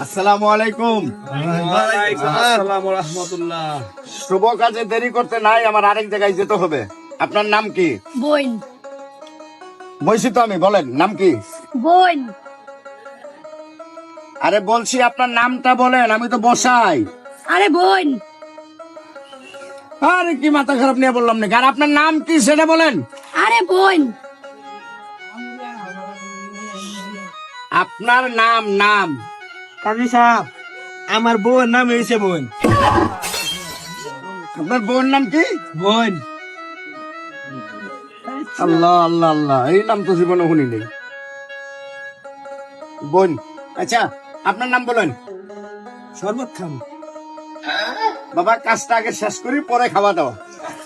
আসসালামু আলাইকুম। আসসালামু রাহমাতুল্লাহ। শুভ কাজে দেরি করতে নাই, আমার আরেক জায়গায় যেতে হবে। আপনার নাম কি? বোন। বলছি তো আমি, বলেন নাম কি? বোন। আরে বলছি আপনার নামটা বলেন, আমি তো বসাই। আরে বোন। আরে কি মাথা খারাপ নিয়ে বললাম নাকি? আর আপনার নাম কি সেটা বলেন। আরে বোন। আপনার নাম কাজী সাহেব, আমার বোন নাম হয়েছে বোন। আপনার বোন নাম কি? বোন। আল্লাহ আল্লাহ আল্লাহ, এই নাম তো জীবনে শুনি নেই। বোন, আচ্ছা আপনার নাম বলেন। শরবত খান। বাবা কাজটা আগে শেষ করি, পরে খাওয়া দাওয়া।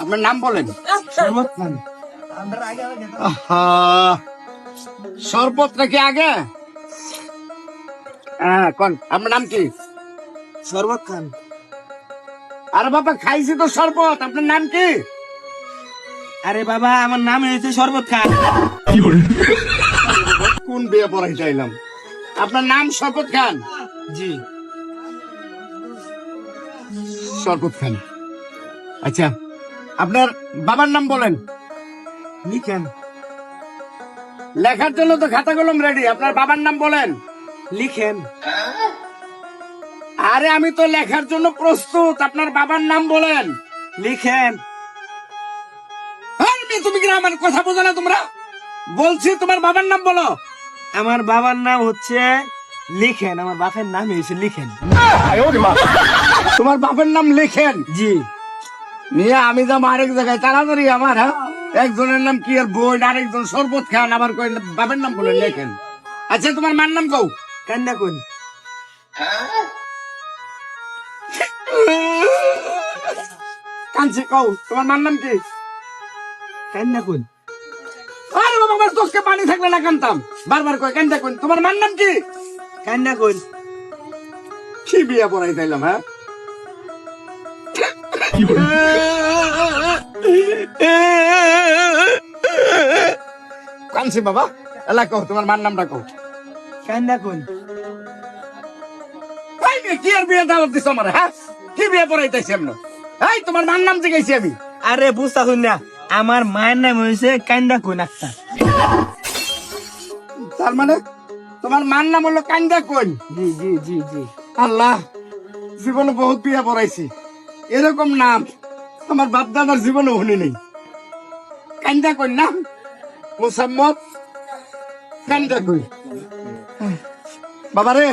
আপনার নাম বলেন। শরবত খান। আহা, শরবত নাকি আগে? হ্যাঁ কোন, আপনার নাম কি? শরবত খান। আরে বাবা খাইছি তো শরবত, আপনার নাম কি? আরে বাবা, আমার নাম হয়েছে শরবত খান। কোন বিয়ে পড়াই চাইলাম? আপনার নাম শরবত খান? জি। শরবত খান, আচ্ছা আপনার বাবার নাম বলেন। লিখেন। লেখার জন্য তো খাতা কলম রেডি, আপনার বাবার নাম বলেন। লিখেন। আরে আমি তো লেখার জন্য প্রস্তুত, আপনার বাবার নাম বলেন। লিখেন। আরে তুমি কি আমার কথা বোঝো না তোমরা? বলছি তোমার বাবার নাম বলো। আমার বাবার নাম হচ্ছে লিখেন। আমার বাপের নাম হয়েছে লিখেন। তোমার বাবার নাম লেখেন? জি। নিয়ে আমি যাবো আরেক জায়গায়, তাড়াতাড়ি আমার। হ্যাঁ, একজনের নাম কি আর বোন, আরেকজন শরবত খান, আবার কই বাবার নাম বলে লেখেন। আচ্ছা তোমার মার নাম কও। কান্না কোন? কাঞ্চি কও, তোমার মার নাম কি? কান্না কোন? আরে বাবা, আমার চোখে পানি থাকলে না কানতাম, বারবার কই কান্দা কোন। তোমার মার নাম কি? কান্না কোন? কি বিয়ে পড়াই তাইলাম? হ্যাঁ, কাঞ্চি বাবা, এলা কও তোমার মার নামটা কও। কান্না কোন? এই মেয়ে, কি আর বিয়ে দাওয়াত দিছ আমার? হ্যাঁ, কি বিয়ে পড়াইতেছি আমরা? এই তোমার মার নাম জিজ্ঞাসি আমি। আরে বুঝতা শুন না, আমার মায়ের নাম হয়েছে কান্দা কোন আক্তার। তার মানে তোমার মার নাম হলো কান্দা কোন? জি জি জি জি। আল্লাহ, জীবনে বহুত বিয়ে পড়াইছি, এরকম নাম আমার বাপ দাদার জীবনে শুনি নেই। কান্দা কোন নাম? মোসাম্মদ কান্দা কোন। বাবারে